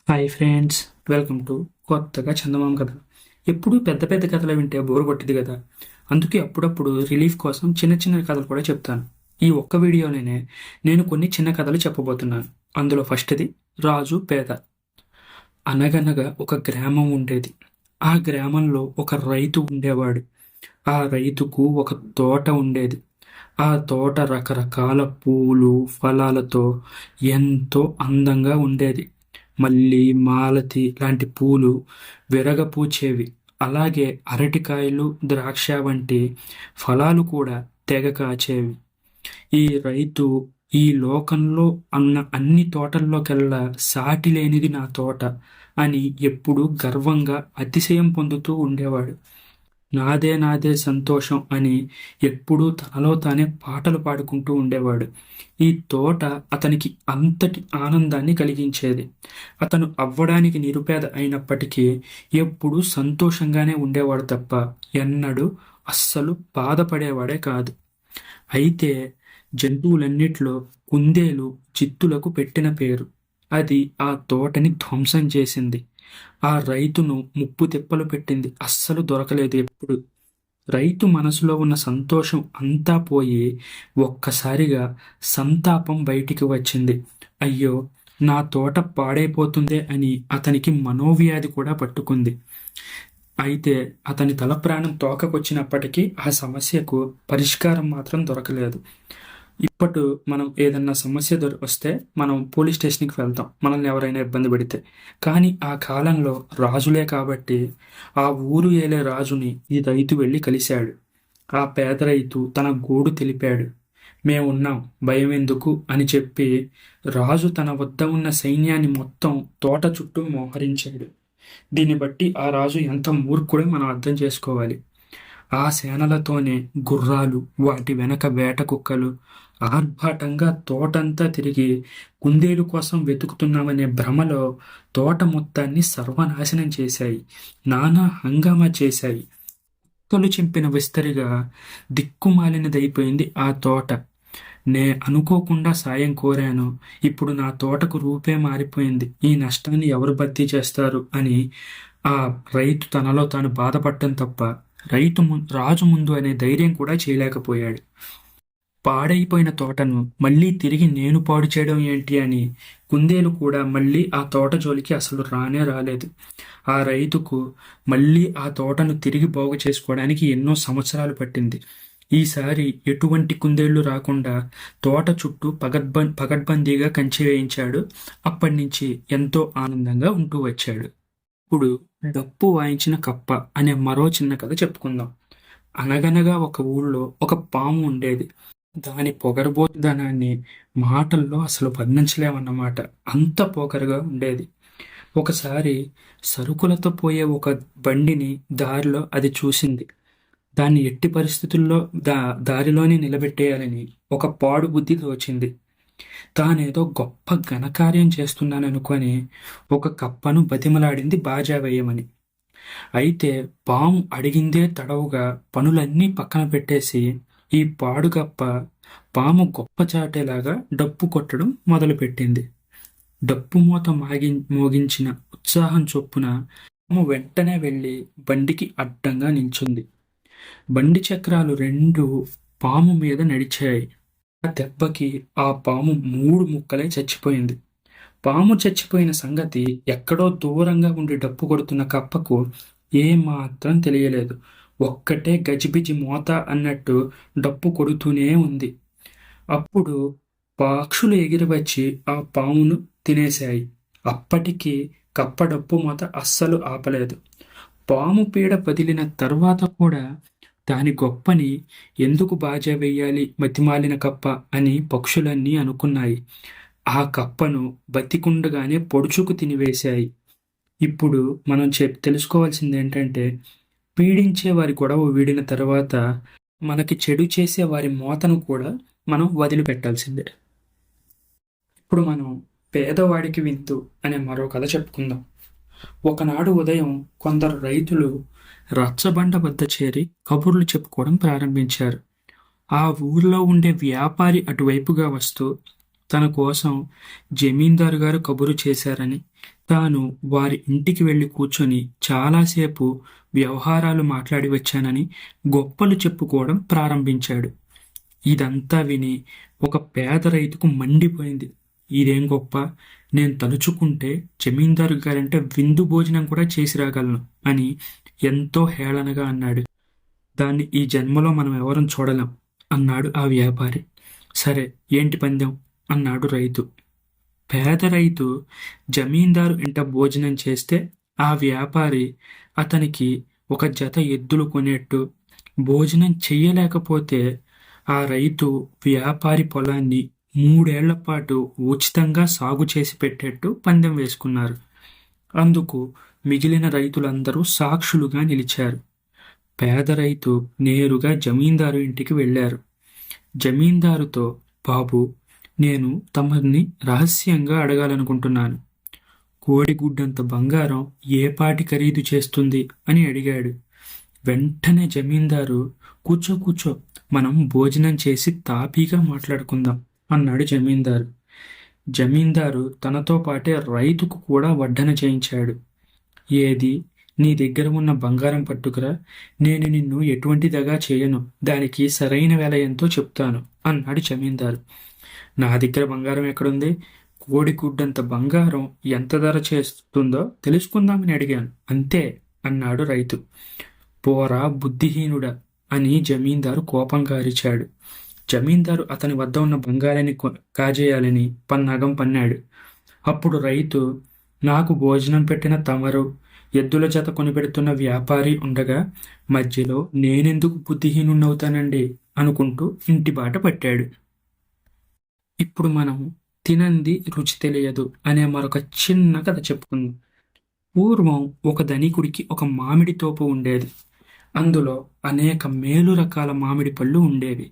Hi friends, welcome to కొత్తగా చందమామ కథ. ఎప్పుడూ పెద్ద పెద్ద కథలు వింటే బోర్ కొట్టింది కదా. అందుకే అప్పుడప్పుడు రిలీఫ్ కోసం చిన్న చిన్న కథలు కూడా చెప్తాను. ఈ ఒక్క వీడియోలోనే నేను కొన్ని చిన్న కథలు చెప్పబోతున్నాను. అందులో ఫస్ట్ది రాజు పేద. అనగనగా ఒక గ్రామం ఉండేది. ఆ గ్రామంలో ఒక రైతు ఉండేవాడు. ఆ రైతుకు ఒక తోట ఉండేది. ఆ తోట రకరకాల పూలు ఫలాలతో ఎంతో అందంగా ఉండేది. మల్లి, మాలతి లాంటి పూలు విరగపూచేవి. అలాగే అరటికాయలు, ద్రాక్ష వంటి ఫలాలు కూడా తెగ కాచేవి. ఈ రైతు ఈ లోకంలో అన్ని తోటల్లోకెల్లా సాటి లేనిది నా తోట అని ఎప్పుడూ గర్వంగా అతిశయం పొందుతూ ఉండేవాడు. నాదే నాదే సంతోషం అని ఎప్పుడూ తనలో తానే పాటలు పాడుకుంటూ ఉండేవాడు. ఈ తోట అతనికి అంతటి ఆనందాన్ని కలిగించేది. అతను అవ్వడానికి నిరుపేద అయినప్పటికీ ఎప్పుడూ సంతోషంగానే ఉండేవాడు తప్ప ఎన్నడూ అస్సలు బాధపడేవాడే కాదు. అయితే జంతువులన్నిట్లో కుందేలు చిత్తులకు పెట్టిన పేరు. అది ఆ తోటని ధ్వంసం చేసింది. ఆ రైతును ముప్పు తిప్పలు పెట్టింది. అస్సలు దొరకలేదు ఎప్పుడు. రైతు మనసులో ఉన్న సంతోషం అంతా పోయి ఒక్కసారిగా సంతాపం బయటికి వచ్చింది. అయ్యో, నా తోట పాడైపోతుందే అని అతనికి మనోవ్యాధి కూడా పట్టుకుంది. అయితే అతని తల ప్రాణం తోకకొచ్చినప్పటికీ ఆ సమస్యకు పరిష్కారం మాత్రం దొరకలేదు. ఇప్పుడు మనం ఏదన్నా సమస్య వస్తే మనం పోలీస్ స్టేషన్కి వెళ్తాం, మనల్ని ఎవరైనా ఇబ్బంది పెడితే. కానీ ఆ కాలంలో రాజులే కాబట్టి ఆ ఊరు ఏలే రాజుని ఈ రైతు వెళ్ళి కలిశాడు. ఆ పేద రైతు తన గోడు తెలిపాడు. మేమున్నాం, భయం ఎందుకు అని చెప్పి రాజు తన వద్ద ఉన్న సైన్యాన్ని మొత్తం తోట చుట్టూ మోహరించాడు. దీన్ని బట్టి ఆ రాజు ఎంత మూర్ఖుడో మనం అర్థం చేసుకోవాలి. ఆ సేనలతోనే గుర్రాలు, వాటి వెనక వేట కుక్కలు ఆర్భాటంగా తోటంతా తిరిగి కుందేలు కోసం వెతుకుతున్నామనే భ్రమలో తోట మొత్తాన్ని సర్వనాశనం చేశాయి. నానా హంగామా చేశాయి. కుక్కలు చింపిన విస్తరిగా దిక్కుమాలినదైపోయింది ఆ తోట. నే అనుకోకుండా సాయం కోరాను, ఇప్పుడు నా తోటకు రూపే మారిపోయింది. ఈ నష్టాన్ని ఎవరు భర్తీ చేస్తారు అని ఆ రైతు తనలో తాను బాధపడటం తప్ప రాజు ముందు అనే ధైర్యం కూడా చేయలేకపోయాడు. పాడైపోయిన తోటను మళ్ళీ తిరిగి నేను పాడు చేయడం ఏంటి అని కుందేలు కూడా మళ్ళీ ఆ తోట జోలికి అసలు రానే రాలేదు. ఆ రైతుకు మళ్ళీ ఆ తోటను తిరిగి బాగు చేసుకోవడానికి ఎన్నో సంవత్సరాలు పట్టింది. ఈసారి ఎటువంటి కుందేళ్లు రాకుండా తోట చుట్టూ పగడ్బందీగా కంచె వేయించాడు. అప్పటి నుంచి ఎంతో ఆనందంగా ఉంటూ వచ్చాడు. ఇప్పుడు డప్పు వాయించిన కప్ప అనే మరో చిన్న కథ చెప్పుకుందాం. అనగనగా ఒక ఊళ్ళో ఒక పాము ఉండేది. దాని పొగరబోతుదనాన్ని మాటల్లో అసలు వర్ణించలేమన్నమాట. అంత పొగరుగా ఉండేది. ఒకసారి సరుకులతో పోయే ఒక బండిని దారిలో అది చూసింది. దాన్ని ఎట్టి పరిస్థితుల్లో దారిలోనే నిలబెట్టేయాలని ఒక పాడు బుద్ధి తోచింది. తానేదో గొప్ప ఘనకార్యం చేస్తున్నాననుకొని ఒక కప్పను బతిమలాడింది బాజా వేయమని. అయితే పాము అడిగిందే తడవుగా పనులన్నీ పక్కన పెట్టేసి ఈ పాడుగప్ప పాము గొప్ప చాటేలాగా డప్పు కొట్టడం మొదలుపెట్టింది. డప్పు మూత మోగించిన ఉత్సాహం చొప్పున పాము వెంటనే వెళ్ళి బండికి అడ్డంగా నిల్చుంది. బండి చక్రాలు రెండు పాము మీద నడిచాయి. ఆ దెబ్బకి ఆ పాము 3 ముక్కలై చచ్చిపోయింది. పాము చచ్చిపోయిన సంగతి ఎక్కడో దూరంగా ఉండి డప్పు కొడుతున్న కప్పకు ఏమాత్రం తెలియలేదు. ఒక్కటే గజిబిజి మోత అన్నట్టు డప్పు కొడుతూనే ఉంది. అప్పుడు పక్షులు ఎగిరి వచ్చి ఆ పామును తినేశాయి. అప్పటికి కప్ప డప్పు మోత అస్సలు ఆపలేదు. పాము పీడ వదిలిన తర్వాత కూడా దాని గొప్పని ఎందుకు బాజా వెయ్యాలి మతిమాలిన కప్ప అని పక్షులన్నీ అనుకున్నాయి. ఆ కప్పను బతికుండగానే పొడుచుకు తినివేశాయి. ఇప్పుడు మనం తెలుసుకోవాల్సింది ఏంటంటే, పీడించే వారి గొడవ వీడిన తర్వాత మనకి చెడు చేసే వారి మోతను కూడా మనం వదిలిపెట్టాల్సిందే. ఇప్పుడు మనం పేదవాడికి వింతు అనే మరో కథ చెప్పుకుందాం. ఒకనాడు ఉదయం కొందరు రైతులు రచ్చబండ వద్ద చేరి కబుర్లు చెప్పుకోవడం ప్రారంభించారు. ఆ ఊర్లో ఉండే వ్యాపారి అటువైపుగా వస్తూ తన కోసం జమీందారు గారు కబురు చేశారని, తాను వారి ఇంటికి వెళ్ళి కూర్చొని చాలాసేపు వ్యవహారాలు మాట్లాడి వచ్చానని గొప్పలు చెప్పుకోవడం ప్రారంభించాడు. ఇదంతా విని ఒక పేద రైతుకు మండిపోయింది. ఇదేం గొప్ప! నేను తలుచుకుంటే జమీందారు గారంటే విందు భోజనం కూడా చేసి రాగలను అని ఎంతో హేళనగా అన్నాడు. దాన్ని ఈ జన్మలో మనం ఎవరం చూడలేం అన్నాడు ఆ వ్యాపారి. సరే, ఏంటి పందెం అన్నాడు రైతు. పేద రైతు జమీందారు ఇంట భోజనం చేస్తే ఆ వ్యాపారి అతనికి ఒక జత ఎద్దులు కొనేట్టు, భోజనం చెయ్యలేకపోతే ఆ రైతు వ్యాపారి పొలాన్ని 3 ఏళ్ల పాటు ఉచితంగా సాగు చేసి పెట్టేట్టు పందెం వేసుకున్నారు. అందుకు మిగిలిన రైతులందరూ సాక్షులుగా నిలిచారు. పేద రైతు నేరుగా జమీందారు ఇంటికి వెళ్ళారు. జమీందారుతో, బాబు, నేను తమని రహస్యంగా అడగాలనుకుంటున్నాను. కోడిగుడ్డంత బంగారం ఏ పాటి ఖరీదు చేస్తుంది అని అడిగాడు. వెంటనే జమీందారు, కూర్చో కూర్చో, మనం భోజనం చేసి తాపీగా మాట్లాడుకుందాం అన్నాడు జమీందారు. జమీందారు తనతో పాటే రైతుకు కూడా వడ్డన చేయించాడు. ఏది, నీ దగ్గర ఉన్న బంగారం పట్టుకురా, నేను నిన్ను ఎటువంటి దగా చేయను, దానికి సరైన వెల ఎంతో చెప్తాను అన్నాడు జమీందారు. నా దగ్గర బంగారం ఎక్కడుంది? కోడిగుడ్డంత బంగారం ఎంత ధర చేస్తుందో తెలుసుకుందామని అడిగాను, అంతే అన్నాడు రైతు. పోరా బుద్ధిహీనుడా అని జమీందారు కోపంగా అరిచాడు. జమీందారు అతని వద్ద ఉన్న బంగారాన్ని కాజేయాలని పన్నాగం పన్నాడు. అప్పుడు రైతు, నాకు భోజనం పెట్టిన తమరు, ఎద్దుల జత కొనిపెడుతున్న వ్యాపారి ఉండగా మధ్యలో నేనెందుకు బుద్ధిహీనున్నవుతానండి అనుకుంటూ ఇంటి బాట పట్టాడు. ఇప్పుడు మనం తినంది రుచి తెలియదు అనే మరొక చిన్న కథ చెప్పుకుందాం. పూర్వం ఒక ధనికుడికి ఒక మామిడి తోపు ఉండేది. అందులో అనేక మేలు రకాల మామిడి పళ్ళు ఉండేవి.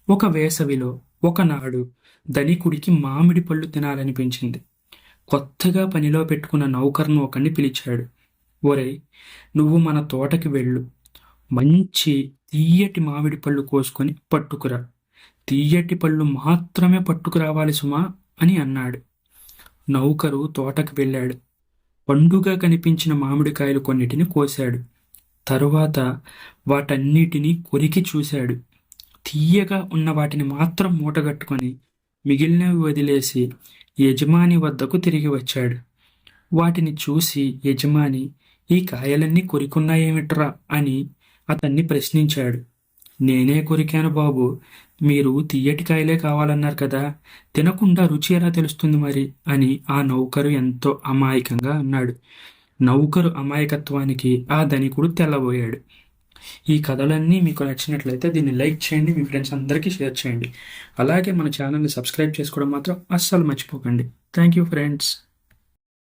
ఒక వేసవిలో ఒకనాడు ధనికుడికి మామిడి పళ్ళు తినాలనిపించింది. కొత్తగా పనిలో పెట్టుకున్న నౌకర్ను ఒకరిని పిలిచాడు. ఒరేయ్, నువ్వు మన తోటకి వెళ్ళు, మంచి తీయటి మామిడి పళ్ళు కోసుకొని పట్టుకురా, తీయటి పళ్ళు మాత్రమే పట్టుకురావాలి సుమా అని అన్నాడు. నౌకరు తోటకు వెళ్ళాడు. పండుగ కనిపించిన మామిడికాయలు కొన్నిటిని కోశాడు. తరువాత వాటన్నిటినీ కొరికి చూశాడు. తీయగా ఉన్న వాటిని మాత్రం మూటగట్టుకొని మిగిలినవి వదిలేసి యజమాని వద్దకు తిరిగి వచ్చాడు. వాటిని చూసి యజమాని, ఈ కాయలన్నీ కొరికున్నాయేమిట్రా అని అతన్ని ప్రశ్నించాడు. నేనే కొరికాను బాబు, మీరు తీయటి కాయలే కావాలన్నారు కదా, తినకుండా రుచి ఎలా తెలుస్తుంది మరి అని ఆ నౌకరు ఎంతో అమాయకంగా అన్నాడు. నౌకరు అమాయకత్వానికి ఆ ధనికుడు తెల్లబోయాడు. ఈ కథలన్నీ మీకు నచ్చినట్లయితే దీన్ని లైక్ చేయండి, మీ ఫ్రెండ్స్ అందరికీ షేర్ చేయండి. అలాగే మన ఛానల్ని సబ్స్క్రైబ్ చేసుకోవడం మాత్రం అస్సలు మర్చిపోకండి. Thank you friends.